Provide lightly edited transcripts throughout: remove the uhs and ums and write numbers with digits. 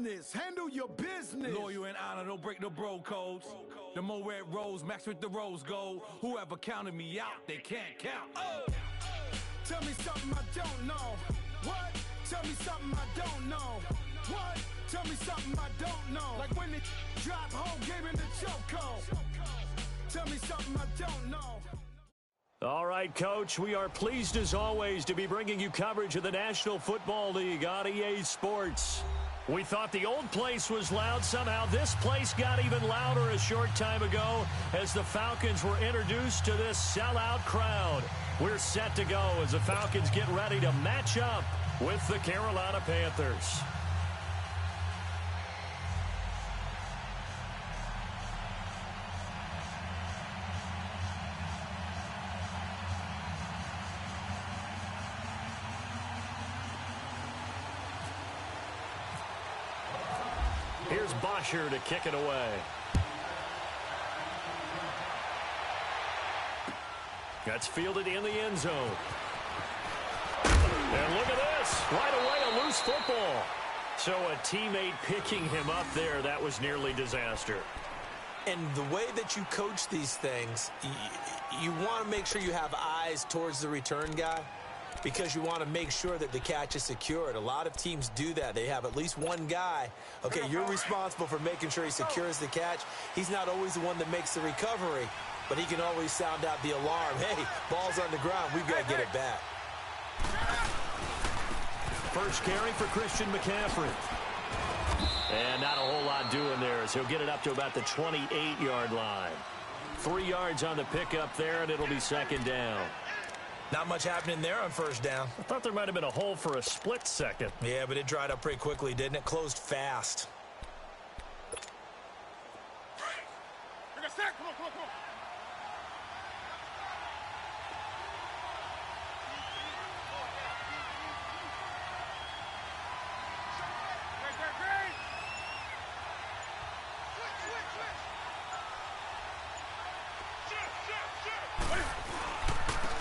business. Handle your business. Loyal and honor, don't break the bro codes. The more red rose, max with the rose gold. Whoever counted me out, they can't count. Oh. Tell me something I don't know. What? Tell me something I don't know. What? Tell me something I don't know. Like when it drop home, game in the chokehold. Tell me something I don't know. All right, Coach, we are pleased as always to be bringing you coverage of the National Football League on EA Sports. We thought the old place was loud. Somehow this place got even louder a short time ago as the Falcons were introduced to this sellout crowd. We're set to go as the Falcons get ready to match up with the Carolina Panthers. Here's Bosher to kick it away. That's fielded in the end zone. And look at this. Right away, a loose football. So a teammate picking him up there, that was nearly disaster. And the way that you coach these things, you want to make sure you have eyes towards the return guy, because you want to make sure that the catch is secured. A lot of teams do that. They have at least one guy. Okay, you're responsible for making sure he secures the catch. He's not always the one that makes the recovery, but he can always sound out the alarm. Hey, ball's on the ground. We've got to get it back. First carry for Christian McCaffrey. And not a whole lot doing there as he'll get it up to about the 28-yard line. 3 yards on the pickup there, and it'll be second down. Not much happening there on first down. I thought there might have been a hole for a split second. Yeah, but it dried up pretty quickly, didn't it? Closed fast.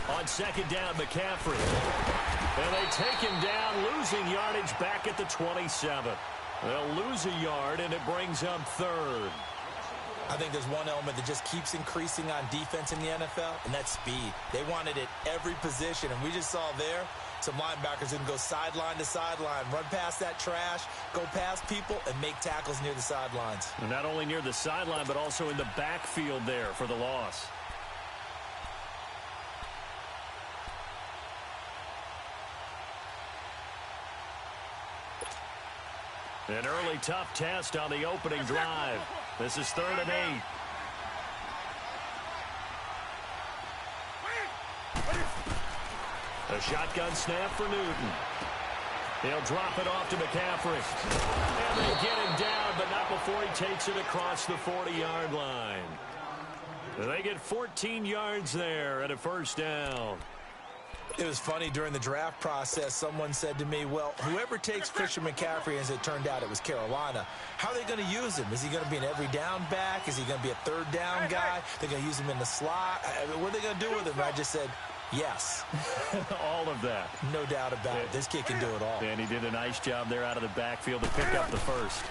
On second down, McCaffrey. And they take him down, losing yardage back at the 27. They'll lose a yard, and it brings up third. I think there's one element that just keeps increasing on defense in the NFL, and that's speed. They want it at every position, and we just saw there some linebackers who can go sideline to sideline, run past that trash, go past people, and make tackles near the sidelines. And not only near the sideline, but also in the backfield there for the loss. An early tough test on the opening drive. This is 3rd and 8. A shotgun snap for Newton. He'll drop it off to McCaffrey. And they get him down, but not before he takes it across the 40-yard line. They get 14 yards there and a first down. It was funny during the draft process. Someone said to me, well, whoever takes Christian McCaffrey, as it turned out it was Carolina, how are they going to use him? Is he going to be an every down back? Is he going to be a third down guy? They're going to use him in the slot? What are they going to do with him? And I just said, yes. All of that. No doubt about it. This kid can do it all. And he did a nice job there out of the backfield to pick up the first.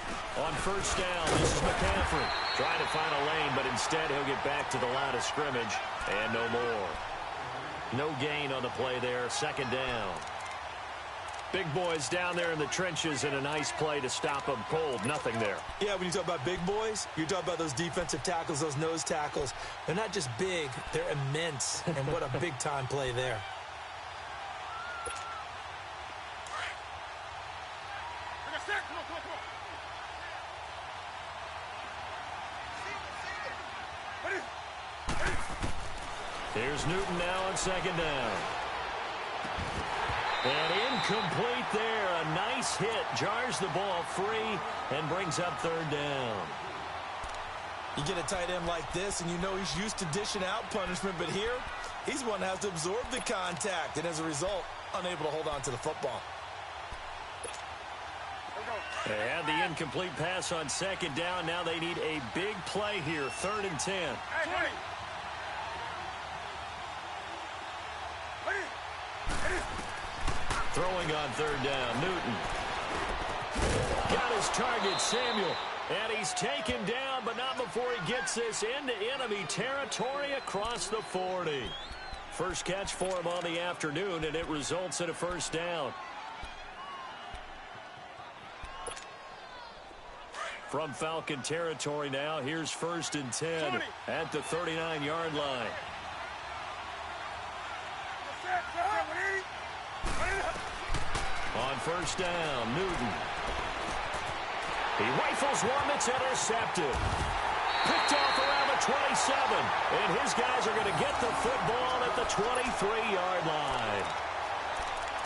On first down, this is McCaffrey. Trying to find a lane, but instead he'll get back to the line of scrimmage. And no more. No gain on the play there. Second down. Big boys down there in the trenches, and a nice play to stop them cold. Nothing there. Yeah, when you talk about big boys, you talk about those defensive tackles, those nose tackles. They're not just big, they're immense. And what a big-time play there. Here's Newton now on second down. And incomplete there. A nice hit. Jars the ball free and brings up third down. You get a tight end like this, and you know he's used to dishing out punishment, but here, he's one that has to absorb the contact, and as a result, unable to hold on to the football. They had the incomplete pass on second down. Now they need a big play here. 3rd and 10. Throwing on third down, Newton. Got his target, Samuel. And he's taken down, but not before he gets this into enemy territory across the 40. First catch for him on the afternoon, and it results in a first down. From Falcon territory now, here's 1st and 10 at the 39-yard line. On first down, Newton. He rifles one that's intercepted. Picked off around the 27. And his guys are going to get the football at the 23-yard line.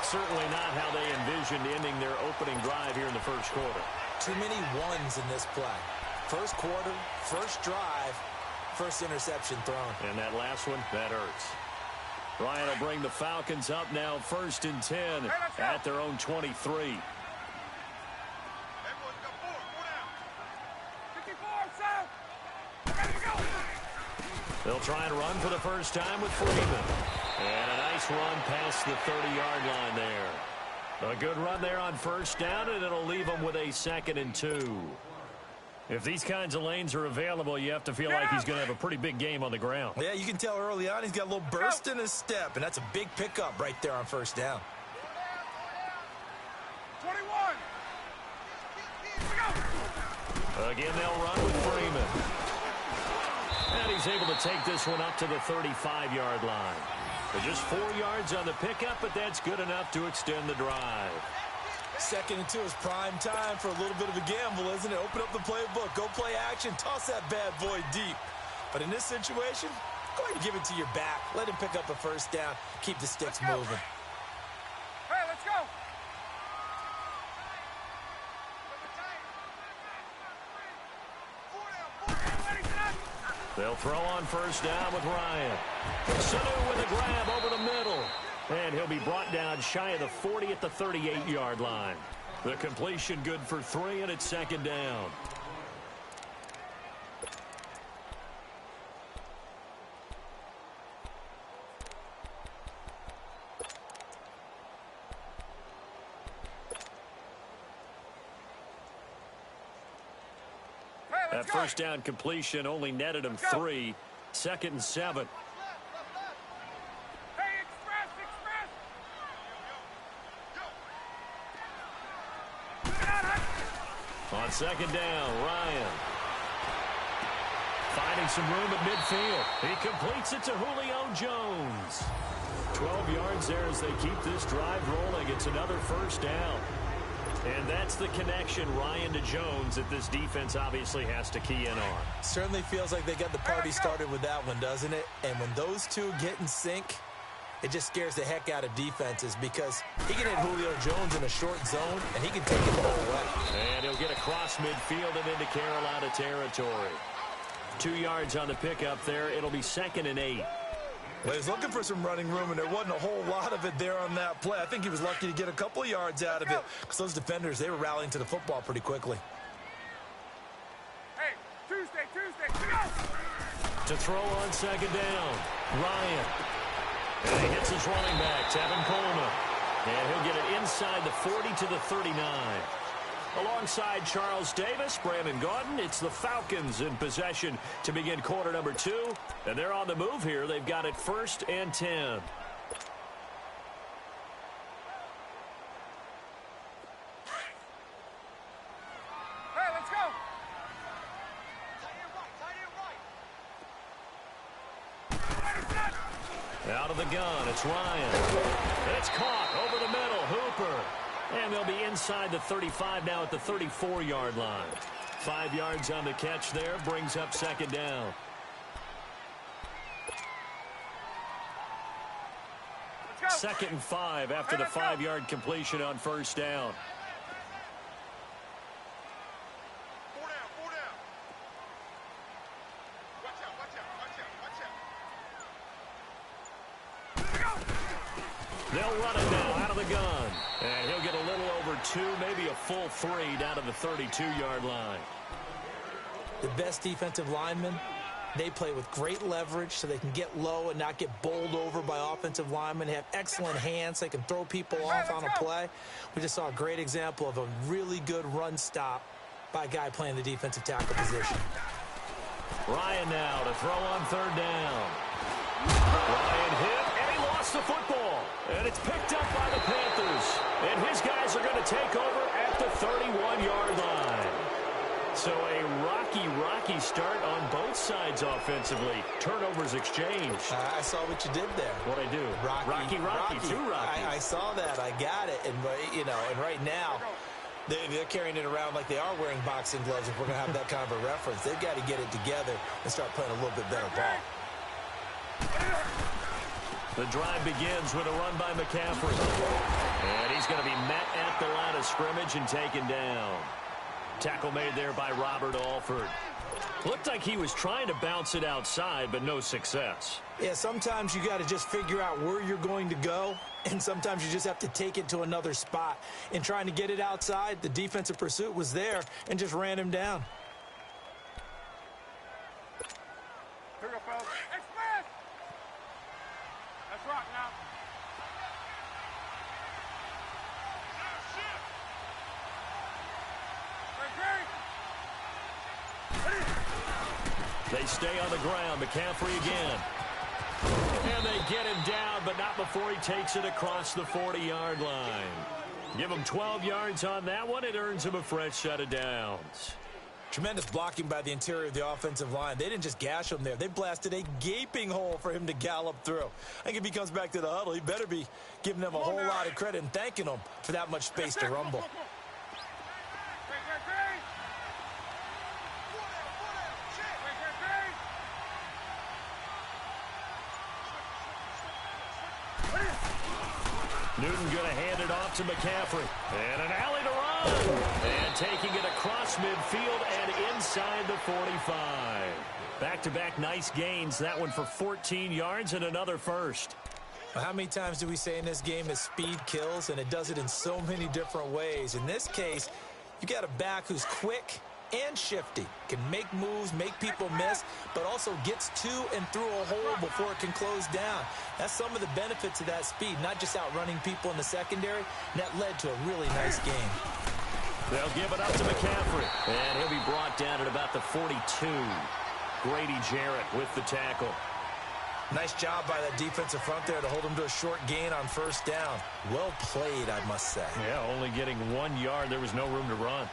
Certainly not how they envisioned ending their opening drive here in the first quarter. Too many ones in this play. First quarter, first drive, first interception thrown. And that last one, that hurts. Ryan will bring the Falcons up now 1st and 10 at their own 23. They'll try and run for the first time with Freeman. And a nice run past the 30-yard line there. A good run there on first down, and it'll leave them with a 2nd and 2. If these kinds of lanes are available, you have to feel like he's going to have a pretty big game on the ground. Yeah, you can tell early on he's got a little burst in his step, and that's a big pickup right there on first down. 21. Again, they'll run with Freeman. And he's able to take this one up to the 35-yard line. Just 4 yards on the pickup, but that's good enough to extend the drive. 2nd and 2 is prime time for a little bit of a gamble, isn't it? Open up the playbook, go play action, toss that bad boy deep. But in this situation, go ahead and give it to your back. Let him pick up a first down. Keep the sticks moving. Hey, let's go. They'll throw on first down with Ryan. Sanu with a grab over the middle. And he'll be brought down shy of the 40 at the 38-yard line. The completion good for 3, and it's 2nd down. That first down completion only netted him 3. 2nd and 7. Hey, express. On 2nd down, Ryan. Finding some room at midfield. He completes it to Julio Jones. 12 yards there as they keep this drive rolling. It's another first down. And that's the connection, Ryan to Jones, that this defense obviously has to key in on. Certainly feels like they got the party started with that one, doesn't it? And when those two get in sync, it just scares the heck out of defenses because he can hit Julio Jones in a short zone, and he can take it the whole way. And he'll get across midfield and into Carolina territory. 2 yards on the pickup there. It'll be 2nd and 8. Well, he was looking for some running room, and there wasn't a whole lot of it there on that play. I think he was lucky to get a couple of yards out of it because those defenders, they were rallying to the football pretty quickly. Hey, Tuesday, go! To throw on 2nd down, Ryan. And he hits his running back, Tevin Coleman. And he'll get it inside the 40 to the 39. Alongside Charles Davis, Brandon Gaudin, it's the Falcons in possession to begin quarter number 2. And they're on the move here. They've got it 1st and 10. Hey, let's go! Out of the gun, it's Ryan. And it's caught over the middle, Hooper. And they'll be inside the 35 now at the 34-yard line. 5 yards on the catch there, brings up 2nd down. Let's go. 2nd and 5 after the 5-yard completion on first down. Four down. Watch out. They'll run it now out of the gun. And he'll get a little over 2, maybe a full 3 down to the 32-yard line. The best defensive lineman They play with great leverage so they can get low and not get bowled over by offensive linemen. They have excellent hands so they can throw people off on a play. We just saw a great example of a really good run stop by a guy playing the defensive tackle position. Ryan now to throw on third down. Ryan hit, and he lost the football. And it's picked up by the Panthers. And his guys are going to take over at the 31-yard line. So a rocky start on both sides offensively. Turnovers exchanged. I saw what you did there. What'd I do? Rocky. Two Rockies. I saw that. I got it. And, and right now, they're carrying it around like they are wearing boxing gloves. If we're going to have that kind of a reference, they've got to get it together and start playing a little bit better ball. The drive begins with a run by McCaffrey. And he's going to be met at the line of scrimmage and taken down. Tackle made there by Robert Alford. Looked like he was trying to bounce it outside, but no success. Yeah, sometimes you got to just figure out where you're going to go, and sometimes you just have to take it to another spot. In trying to get it outside, the defensive pursuit was there and just ran him down. Here we go, fellas. Express! Let's rock now. They stay on the ground. McCaffrey again. And they get him down, but not before he takes it across the 40-yard line. Give him 12 yards on that one. It earns him a fresh set of downs. Tremendous blocking by the interior of the offensive line. They didn't just gash him there. They blasted a gaping hole for him to gallop through. I think if he comes back to the huddle, he better be giving them a whole lot of credit and thanking them for that much space to rumble. Newton going to hand it off to McCaffrey. And an alley to run. And taking it across midfield and inside the 45. Back-to-back nice gains. That one for 14 yards and another first. How many times do we say in this game that speed kills? And it does it in so many different ways. In this case, you got a back who's quick and shifty, can make moves, make people miss, but also gets to and through a hole before it can close down. That's some of the benefits of that speed, not just outrunning people in the secondary. And that led to a really nice game. They'll give it up to McCaffrey, and he'll be brought down at about the 42. Grady Jarrett with the tackle. Nice job by that defensive front there to hold him to a short gain on first down. Well played, I must say. Yeah, only getting 1 yard. There was no room to run.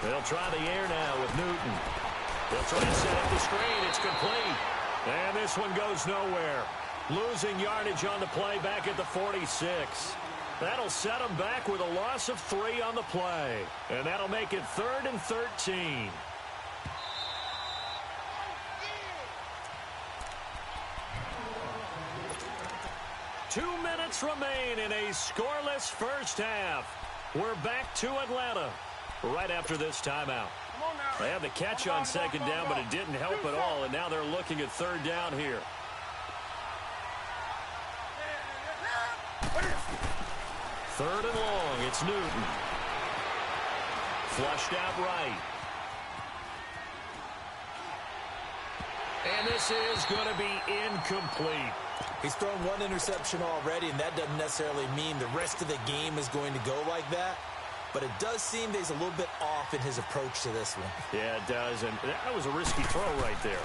They'll try the air now with Newton. They'll try to set up the screen. It's complete. And this one goes nowhere. Losing yardage on the play back at the 46. That'll set them back with a loss of 3 on the play. And that'll make it 3rd and 13. Two minutes remain in a scoreless first half. We're back to Atlanta right after this timeout. They have the catch on second down, but it didn't help at all, and now they're looking at third down here. Third and long, it's Newton. Flushed out right. And this is going to be incomplete. He's thrown 1 interception already, and that doesn't necessarily mean the rest of the game is going to go like that. But it does seem that he's a little bit off in his approach to this one. Yeah, it does, and that was a risky throw right there.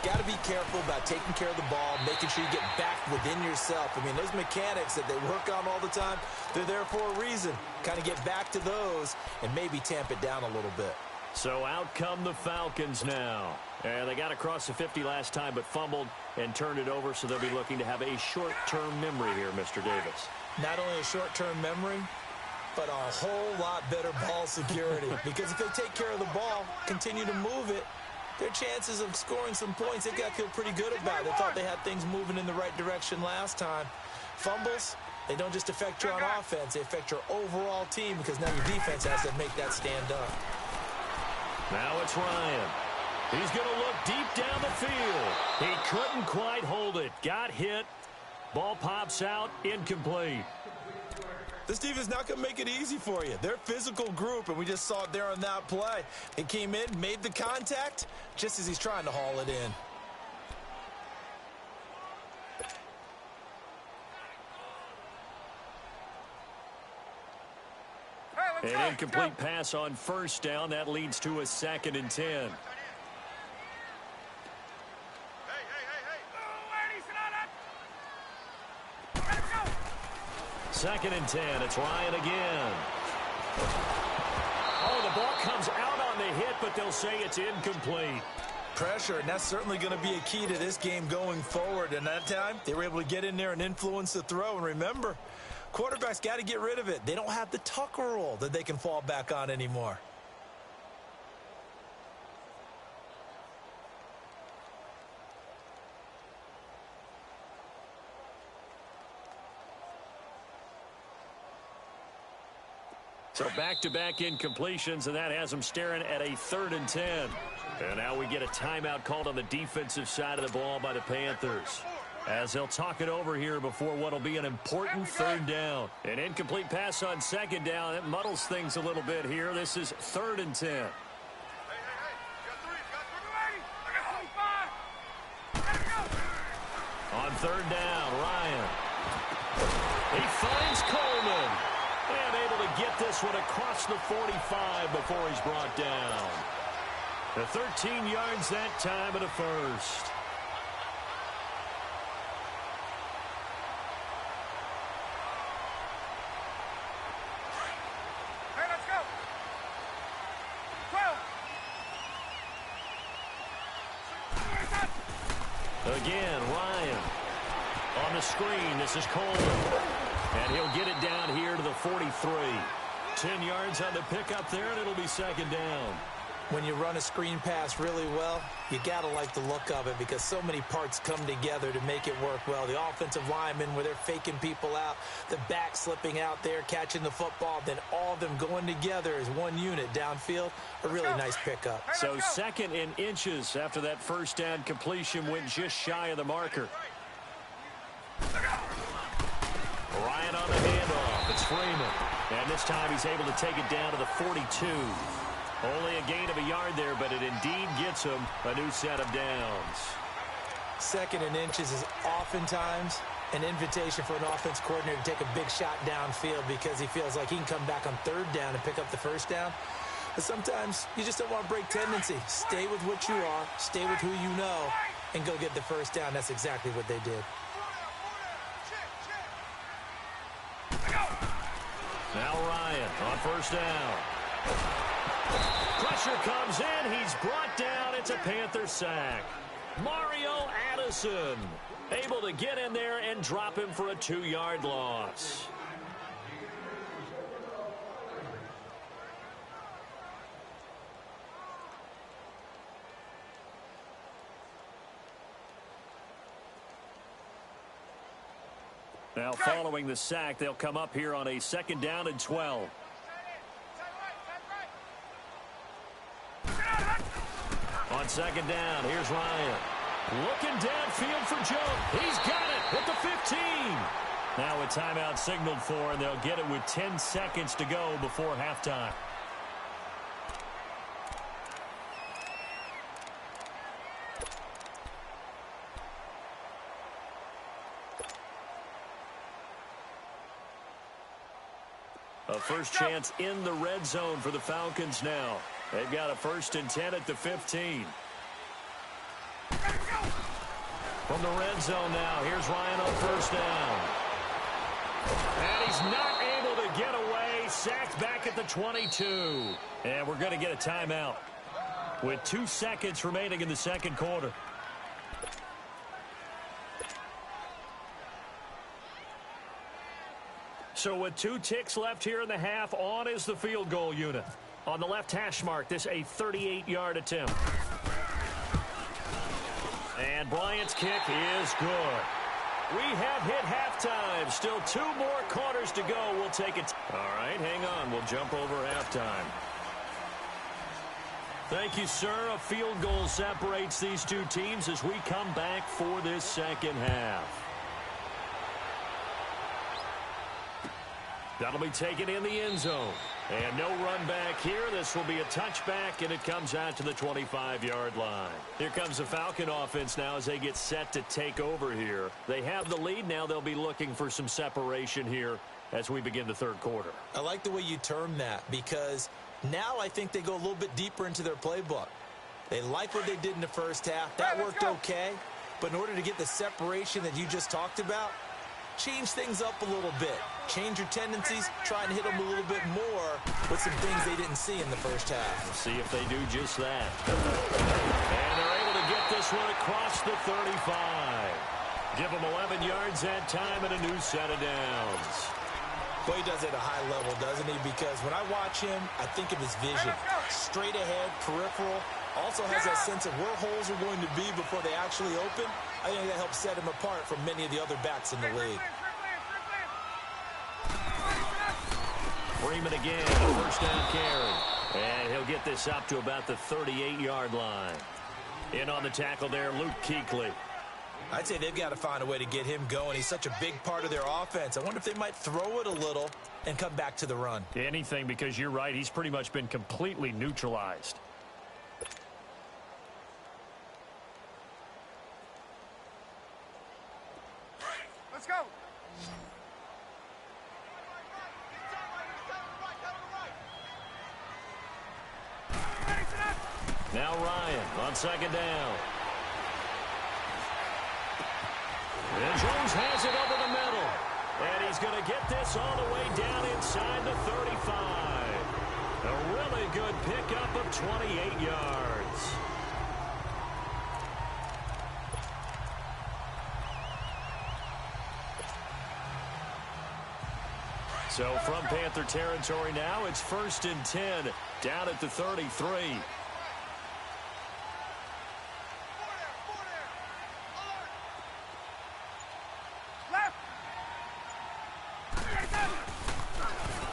Got to be careful about taking care of the ball, making sure you get back within yourself. I mean, those mechanics that they work on all the time, they're there for a reason. Kind of get back to those and maybe tamp it down a little bit. So out come the Falcons now. And they got across the 50 last time but fumbled and turned it over, so they'll be looking to have a short-term memory here, Mr. Davis. Not only a short-term memory, but a whole lot better ball security. Because if they take care of the ball, continue to move it, their chances of scoring some points, they've got to feel pretty good about it. They thought they had things moving in the right direction last time. Fumbles, they don't just affect you on offense, they affect your overall team because now your defense has to make that stand up. Now it's Ryan. He's going to look deep down the field. He couldn't quite hold it. Got hit. Ball pops out. Incomplete. This defense is not going to make it easy for you. They're a physical group, and we just saw it there on that play. He came in, made the contact, just as he's trying to haul it in. An incomplete pass on first down. That leads to a 2nd and 10. Second and 10. It's Ryan again. Oh, the ball comes out on the hit, but they'll say it's incomplete. Pressure, and that's certainly going to be a key to this game going forward. And that time, they were able to get in there and influence the throw. And remember, quarterbacks got to get rid of it. They don't have the Tucker rule that they can fall back on anymore. So back-to-back incompletions, and that has them staring at a 3rd and 10. And now we get a timeout called on the defensive side of the ball by the Panthers, as they'll talk it over here before what will be an important 3rd down. An incomplete pass on 2nd down. It muddles things a little bit here. This is 3rd and 10. On 3rd down, Ryan. He finds Coleman. And able to get this one across the 45 before he's brought down. The 13 yards that time at a first. Hey, let's go. 12. Again, Ryan. On the screen, this is Coleman. And he'll get it down here to the 43. 10 yards on the pickup there, and it'll be 2nd down. When you run a screen pass really well, you got to like the look of it because so many parts come together to make it work well. The offensive linemen, where they're faking people out, the back slipping out there, catching the football, then all of them going together as one unit downfield. A really nice pickup. So 2nd and inches after that 1st down completion went just shy of the marker. Ryan on the handoff. It's Freeman. And this time he's able to take it down to the 42. Only a gain of a yard there, but it indeed gets him a new set of downs. 2nd and inches is oftentimes an invitation for an offense coordinator to take a big shot downfield because he feels like he can come back on 3rd down and pick up the 1st down. But sometimes you just don't want to break tendency. Stay with what you are, stay with who you know, and go get the 1st down. That's exactly what they did. Now Ryan on 1st down. Pressure comes in. He's brought down. It's a Panther sack. Mario Addison able to get in there and drop him for a 2-yard loss. Now following the sack, they'll come up here on a 2nd down and 12. On 2nd down, here's Ryan. Looking downfield for Joe. He's got it at the 15. Now a timeout signaled for, and they'll get it with 10 seconds to go before halftime. A first chance in the red zone for the Falcons now. They've got a 1st and 10 at the 15. From the red zone now, here's Ryan on 1st down. And he's not able to get away. Sacked back at the 22. And we're going to get a timeout with 2 seconds remaining in the 2nd quarter. So with 2 ticks left here in the half, on is the field goal unit. On the left hash mark, this a 38-yard attempt. And Bryant's kick is good. We have hit halftime. Still 2 more quarters to go. We'll take it. All right, hang on. We'll jump over halftime. Thank you, sir. A field goal separates these two teams as we come back for this second half. That'll be taken in the end zone. And no run back here. This will be a touchback, and it comes out to the 25-yard line. Here comes the Falcon offense now as they get set to take over here. They have the lead. Now they'll be looking for some separation here as we begin the third quarter. I like the way you term that because now I think they go a little bit deeper into their playbook. They like what they did in the first half. That worked okay. But in order to get the separation that you just talked about, change things up a little bit. Change your tendencies, try and hit them a little bit more with some things they didn't see in the first half. We'll see if they do just that. And they're able to get this one across the 35. Give them 11 yards that time and a new set of downs. Well, he does it at a high level, doesn't he? Because when I watch him, I think of his vision. Straight ahead, peripheral. Also has that sense of where holes are going to be before they actually open. I think that helps set him apart from many of the other backs in the league. Freeman again, first down carry. And he'll get this up to about the 38-yard line. In on the tackle there, Luke Kuechly. I'd say they've got to find a way to get him going. He's such a big part of their offense. I wonder if they might throw it a little and come back to the run. Anything, because you're right. He's pretty much been completely neutralized. Let's go. Now Ryan on second down. And Jones has it over the middle. And he's going to get this all the way down inside the 35. A really good pickup of 28 yards. So from Panther territory now, it's 1st and 10 down at the 33.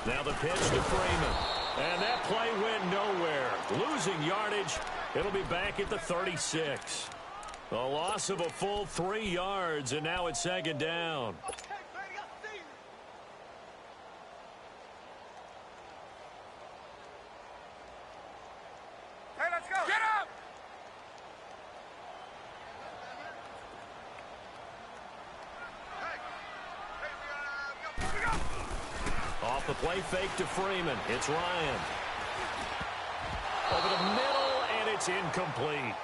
Now the pitch to Freeman. And that play went nowhere. Losing yardage. It'll be back at the 36. A loss of a full 3 yards, and now it's second down. Hey, let's go. Get up! Off the play fake to Freeman. It's Ryan. Over the middle, and it's incomplete.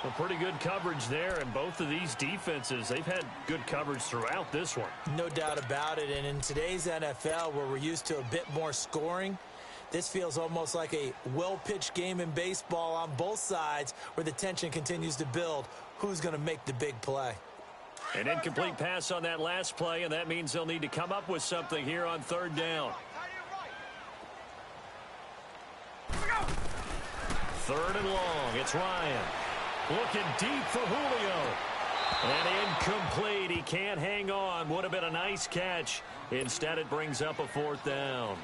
A pretty good coverage there, and both of these defenses, they've had good coverage throughout this one. No doubt about it, and in today's NFL, where we're used to a bit more scoring, this feels almost like a well-pitched game in baseball on both sides where the tension continues to build. Who's going to make the big play? An incomplete pass on that last play, and that means they'll need to come up with something here on third down. Third and long. It's Ryan. Looking deep for Julio. And incomplete. He can't hang on. Would have been a nice catch. Instead, it brings up a 4th down.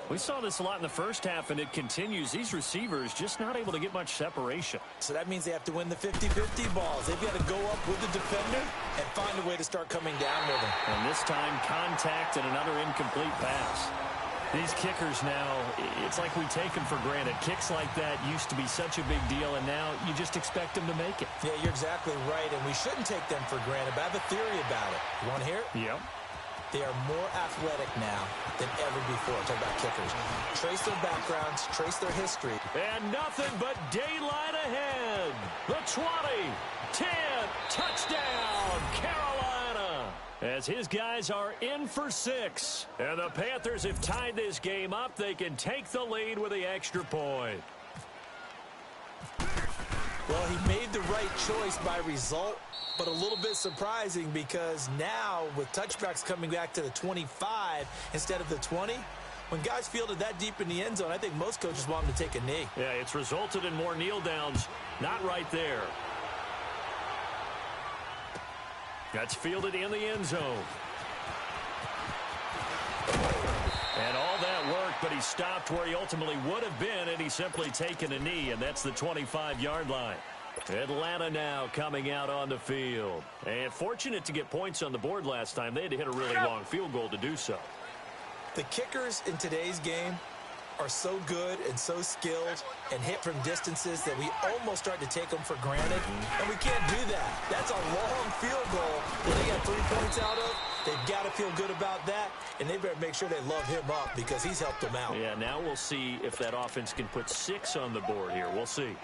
We saw this a lot in the first half, and it continues. These receivers just not able to get much separation. So that means they have to win the 50-50 balls. They've got to go up with the defender and find a way to start coming down with him. And this time, contact and another incomplete pass. These kickers now, it's like we take them for granted. Kicks like that used to be such a big deal, and now you just expect them to make it. Yeah, you're exactly right, and we shouldn't take them for granted, but I have a theory about it. You want to hear it? Yep. They are more athletic now than ever before. Talk about kickers. Trace their backgrounds, trace their history. And nothing but daylight ahead. The 20, 10, touchdown, Carolina. As his guys are in for 6. And the Panthers have tied this game up. They can take the lead with the extra point. Well, he made the right choice by result, but a little bit surprising because now with touchbacks coming back to the 25 instead of the 20, when guys fielded that deep in the end zone, I think most coaches want them to take a knee. Yeah, it's resulted in more kneel downs. Not right there. That's fielded in the end zone. And all that work, but he stopped where he ultimately would have been, and he's simply taken a knee, and that's the 25-yard line. Atlanta now coming out on the field. And fortunate to get points on the board last time. They had to hit a really long field goal to do so. The kickers in today's game are so good and so skilled and hit from distances that we almost start to take them for granted, and we can't do that. That's a long field goal that they got 3 points out of. They've got to feel good about that, and they better make sure they love him up because he's helped them out. Yeah, now we'll see if that offense can put 6 on the board here. We'll see.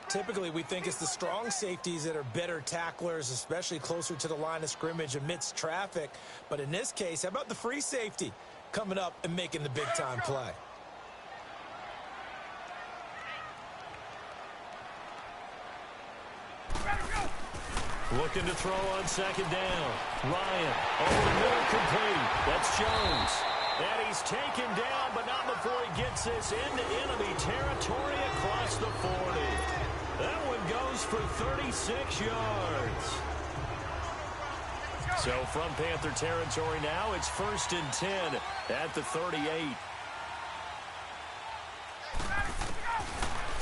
Typically, we think it's the strong safeties that are better tacklers, especially closer to the line of scrimmage amidst traffic. But in this case, how about the free safety coming up and making the big-time play? Looking to throw on second down. Ryan, over the middle, complete. That's Jones. And he's taken down, but not before he gets this into enemy territory across the 40. That one goes for 36 yards. So from Panther territory now, it's 1st and 10 at the 38.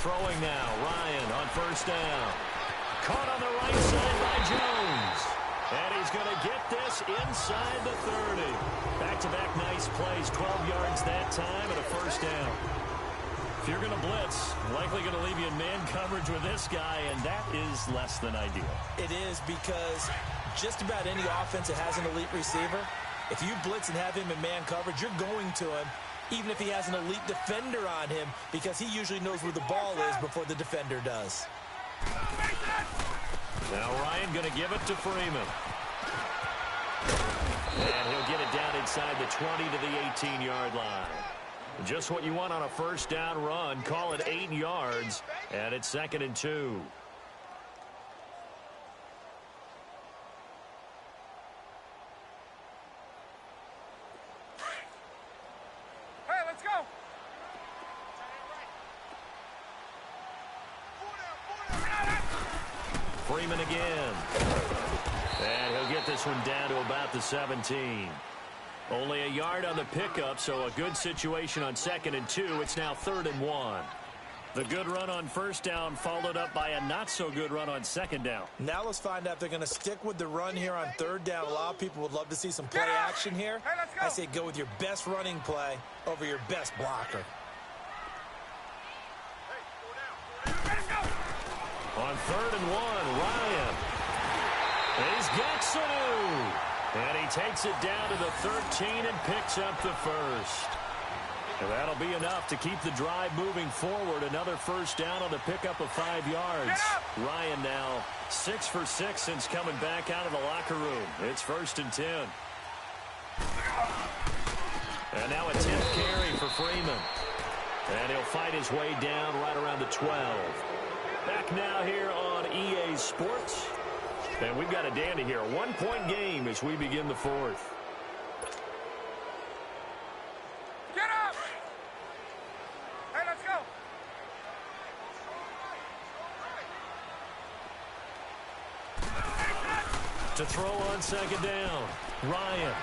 Throwing now, Ryan on first down. Caught on the right side by Jones. And he's going to get this inside the 30. Back-to-back nice plays, 12 yards that time and a first down. If you're going to blitz, likely going to leave you in man coverage with this guy, and that is less than ideal. It is because just about any offense that has an elite receiver, if you blitz and have him in man coverage, you're going to him, even if he has an elite defender on him, because he usually knows where the ball is before the defender does. Now Ryan going to give it to Freeman. And he'll get it down inside the 20 to the 18-yard line. Just what you want on a first down run. Call it 8 yards, and it's 2nd and 2. Hey, let's go. Freeman again. And he'll get this one down to about the 17. Only a yard on the pickup, so a good situation on 2nd and 2. It's now 3rd and 1. The good run on first down followed up by a not-so-good run on second down. Now let's find out if they're going to stick with the run here on 3rd down. A lot of people would love to see some play action here. Hey, let's go. I say go with your best running play over your best blocker. On 3rd and 1, Ryan. He's got Sanu. And he takes it down to the 13 and picks up the first. And that'll be enough to keep the drive moving forward. Another first down on the pickup of 5 yards. Ryan now 6 for 6 since coming back out of the locker room. It's 1st and 10. And now a 10th carry for Freeman. And he'll fight his way down right around the 12. Back now here on EA Sports. And we've got a dandy here. A 1-point game as we begin the 4th. Get up! Hey, let's go! To throw on second down, Ryan.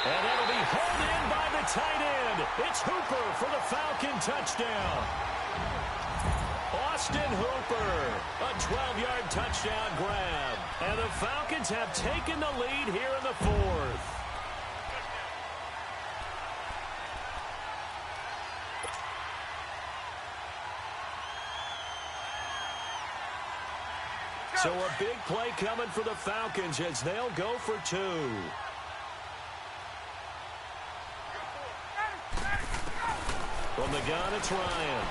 And that'll be hauled in by the tight end. It's Hooper for the Falcon touchdown. Austin Hooper, a 12-yard touchdown grab. And the Falcons have taken the lead here in the 4th. So a big play coming for the Falcons as they'll go for 2. From the gun, it's Ryan.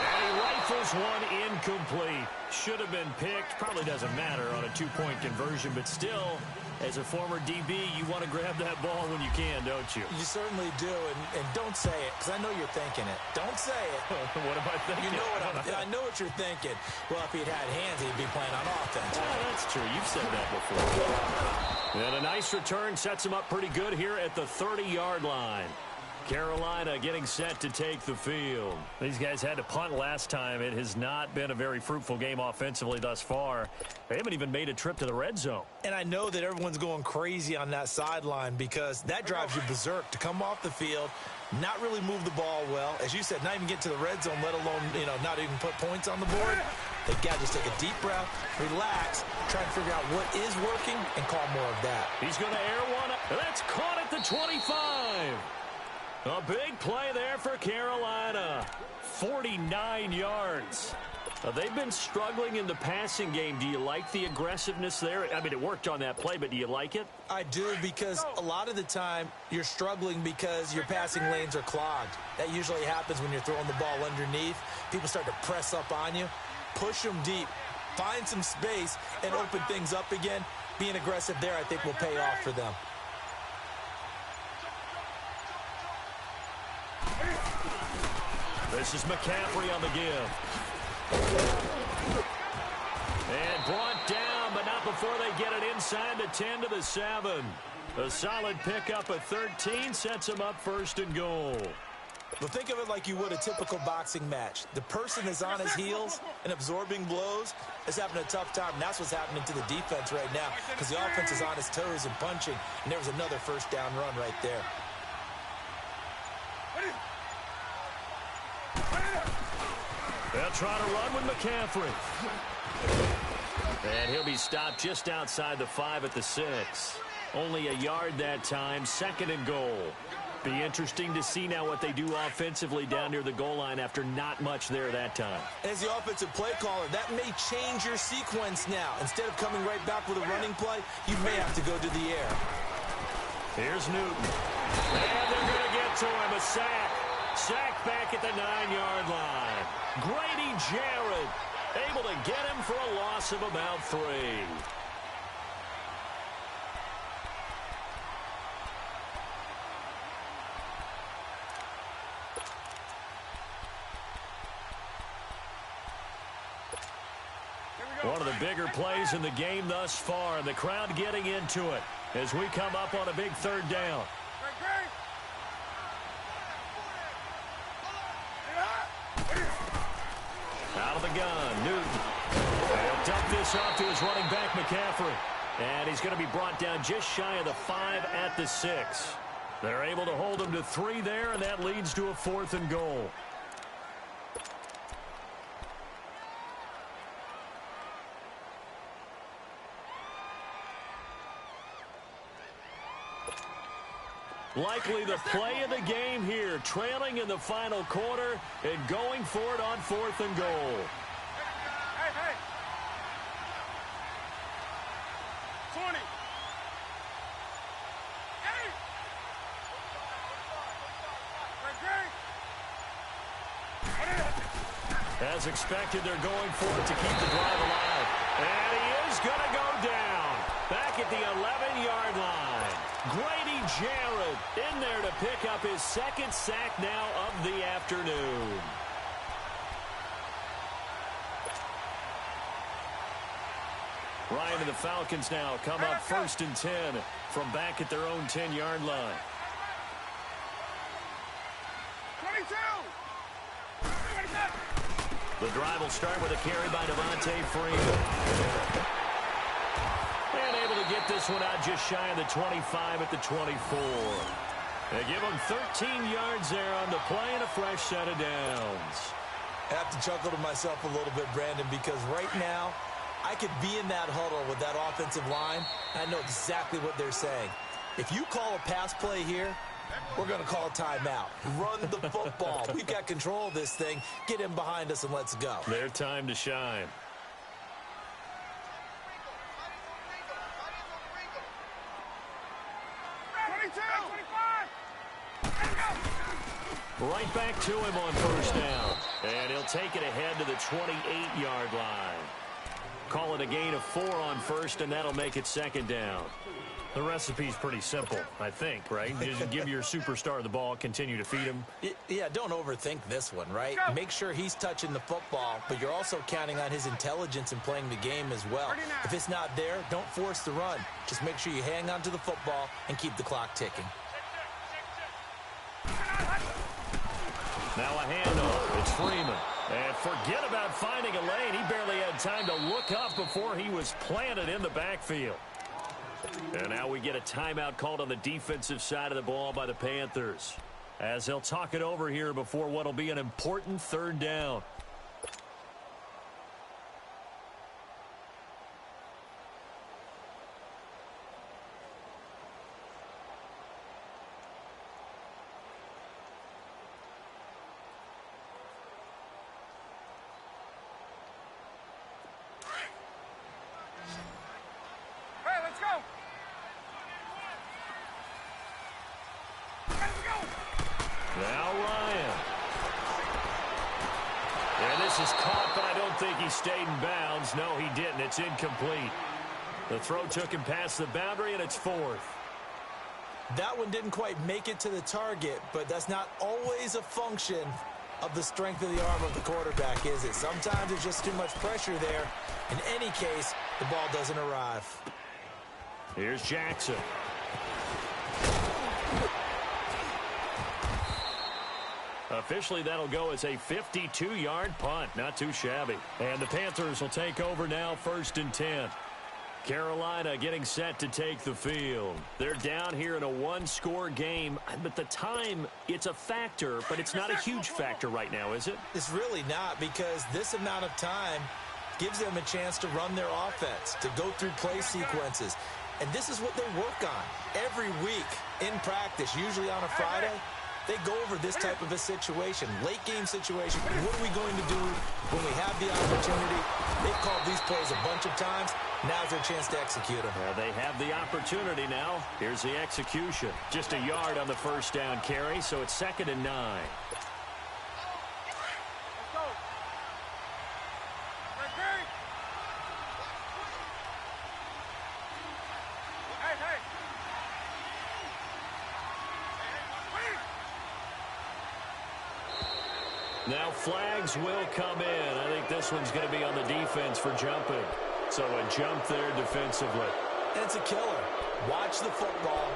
And he rifles one incomplete. Should have been picked. Probably doesn't matter on a 2-point conversion, but still, as a former DB, you want to grab that ball when you can, don't you? You certainly do, and don't say it, because I know you're thinking it. Don't say it. What am I thinking? You know I know what you're thinking. Well, if he'd had hands, he'd be playing on offense. Oh, that's true. You've said that before. And a nice return sets him up pretty good here at the 30-yard line. Carolina getting set to take the field. These guys had to punt last time. It has not been a very fruitful game offensively thus far. They haven't even made a trip to the red zone. And I know that everyone's going crazy on that sideline because that drives you berserk to come off the field, not really move the ball well. As you said, not even get to the red zone, let alone, not even put points on the board. They've got to just take a deep breath, relax, try and figure out what is working, and call more of that. He's going to air one. That's caught at the 25. A big play there for Carolina. 49 yards. They've been struggling in the passing game. Do you like the aggressiveness there? I mean, it worked on that play, but do you like it? I do, because a lot of the time you're struggling because your passing lanes are clogged. That usually happens when you're throwing the ball underneath. People start to press up on you. Push them deep. Find some space and open things up again. Being aggressive there, I think, will pay off for them. This is McCaffrey on the give. And brought down, but not before they get it inside the 10 to the 7. A solid pickup of 13 sets them up 1st and goal. But think of it like you would a typical boxing match. The person is on his heels and absorbing blows is having a tough time. And that's what's happening to the defense right now, because the offense is on his toes and punching. And there was another 1st down run right there. They'll try to run with McCaffrey. And he'll be stopped just outside the 5 at the 6. Only a yard that time, 2nd and goal. Be interesting to see now what they do offensively down near the goal line after not much there that time. As the offensive play caller, that may change your sequence now. Instead of coming right back with a running play, you may have to go to the air. Here's Newton. And they're going to get to him. A sack. Sack back at the 9-yard line. Grady Jarrett able to get him for a loss of about 3. One of the bigger plays in the game thus far, and the crowd getting into it as we come up on a big 3rd down. Out of the gun, Newton. He'll dump this off to his running back, McCaffrey. And he's going to be brought down just shy of the 5 at the 6. They're able to hold him to 3 there, and that leads to a 4th and goal. Likely the play of the game here, trailing in the final quarter and going for it on 4th and goal. Hey. 20. As expected, they're going for it to keep the drive alive. And he is going to go down. Back at the 11-yard line. Grady Jarrett in there to pick up his 2nd sack now of the afternoon. Ryan and the Falcons now come up 1st and 10 from back at their own 10-yard line. 22. The drive will start with a carry by Devontae Freeman. And able to get this one out just shy of the 25 at the 24. They give him 13 yards there on the play and a fresh set of downs. I have to chuckle to myself a little bit, Brandon, because right now I could be in that huddle with that offensive line. I know exactly what they're saying. If you call a pass play here, we're going to call a timeout. Run the football. We've got control of this thing. Get him behind us and let's go. Their time to shine. Right back to him on 1st down. And he'll take it ahead to the 28-yard line. Call it a gain of 4 on 1st, and that'll make it 2nd down. The recipe's pretty simple, I think, right? Just give your superstar the ball, continue to feed him. Yeah, don't overthink this one, right? Make sure he's touching the football, but you're also counting on his intelligence in playing the game as well. If it's not there, don't force the run. Just make sure you hang on to the football and keep the clock ticking. Now a handoff. It's Freeman. And forget about finding a lane. He barely had time to look up before he was planted in the backfield. And now we get a timeout called on the defensive side of the ball by the Panthers, as they'll talk it over here before what will be an important third down. Now Ryan. And this is caught, but I don't think he stayed in bounds. No, he didn't. It's incomplete. The throw took him past the boundary, and it's fourth. That one didn't quite make it to the target, but that's not always a function of the strength of the arm of the quarterback, is it? Sometimes there's just too much pressure there. In any case, the ball doesn't arrive. Here's Jackson. Officially, that'll go as a 52-yard punt. Not too shabby. And the Panthers will take over now, 1st and 10. Carolina getting set to take the field. They're down here in a one-score game. But the time, it's a factor, but it's not a huge factor right now, is it? It's really not, because this amount of time gives them a chance to run their offense, to go through play sequences. And this is what they work on every week in practice, usually on a Friday. They go over this type of a situation, late-game situation. What are we going to do when we have the opportunity? They've called these plays a bunch of times. Now's their chance to execute them. They have the opportunity now. Here's the execution. Just a yard on the first down carry, so it's 2nd and 9. Now flags will come in. I think this one's going to be on the defense for jumping. So a jump there defensively. And it's a killer. Watch the football.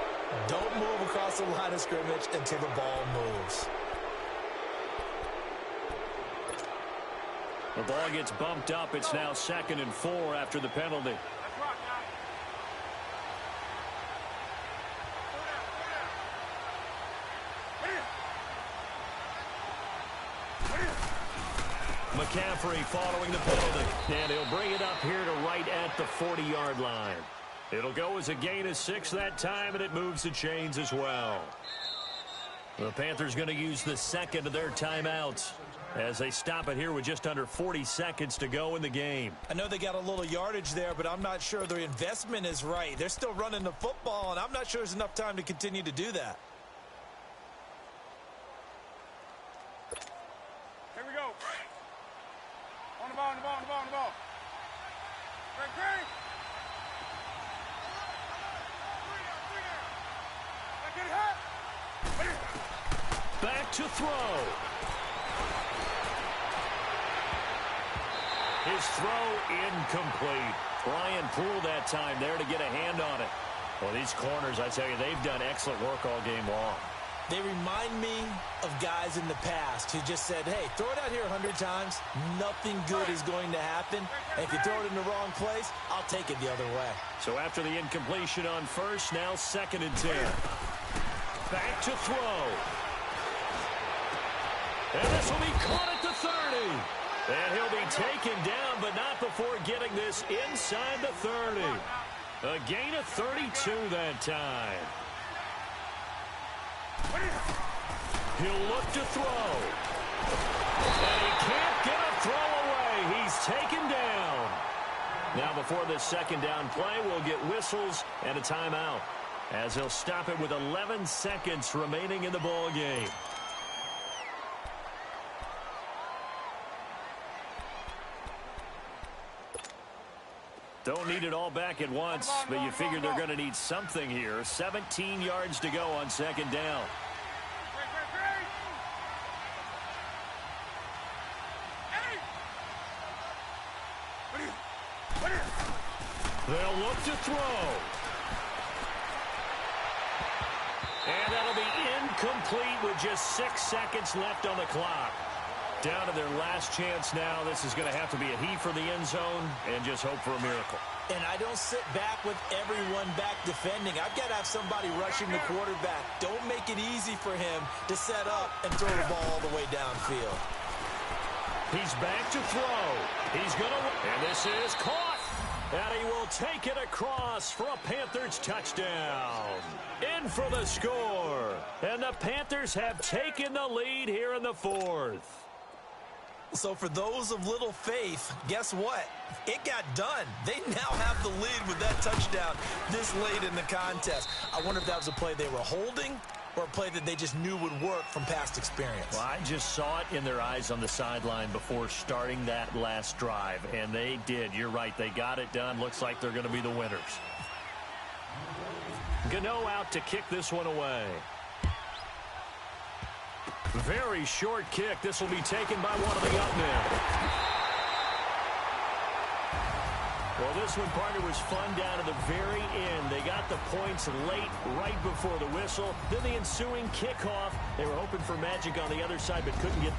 Don't move across the line of scrimmage until the ball moves. The ball gets bumped up. It's now 2nd and 4 after the penalty. McCaffrey following the penalty. And he'll bring it up here to right at the 40-yard line. It'll go as a gain of 6 that time, and it moves the chains as well. The Panthers going to use the second of their timeouts as they stop it here with just under 40 seconds to go in the game. I know they got a little yardage there, but I'm not sure their investment is right. They're still running the football, and I'm not sure there's enough time to continue to do that. Here we go. On the ball, on the ball, on the ball, on the ball. Great. Back to throw. His throw incomplete. Ryan Poole that time there to get a hand on it. Well, these corners, I tell you, they've done excellent work all game long. They remind me of guys in the past who just said, hey, throw it out here 100 times. Nothing good is going to happen. And if you throw it in the wrong place, I'll take it the other way. So after the incompletion on first, now 2nd and 10. Back to throw. And this will be caught at the 30. And he'll be taken down, but not before getting this inside the 30. A gain of 32 that time. He'll look to throw. And he can't get a throw away. He's taken down. Now before this second down play, we'll get whistles and a timeout, as he'll stop it with 11 seconds remaining in the ball game. Don't need it all back at once, but you figure they're going to need something here. 17 yards to go on 2nd down. They'll look to throw. And that'll be incomplete. complete with just 6 seconds left on the clock. Down to their last chance now. This is going to have to be a heave for the end zone and just hope for a miracle. And I don't sit back with everyone back defending. I've got to have somebody rushing the quarterback. Don't make it easy for him to set up and throw the ball all the way downfield. He's back to throw. He's going to... And this is caught. And he will take it across for a Panthers touchdown. In for the score. And the Panthers have taken the lead here in the fourth. So for those of little faith, guess what? It got done. They now have the lead with that touchdown this late in the contest. I wonder if that was a play they were holding or a play that they just knew would work from past experience. Well, I just saw it in their eyes on the sideline before starting that last drive, and they did. You're right. They got it done. Looks like they're going to be the winners. Gano out to kick this one away. Very short kick. This will be taken by one of the up men. Well, this one, partner, was fun down to the very end. They got the points late, right before the whistle. Then the ensuing kickoff. They were hoping for magic on the other side, but couldn't get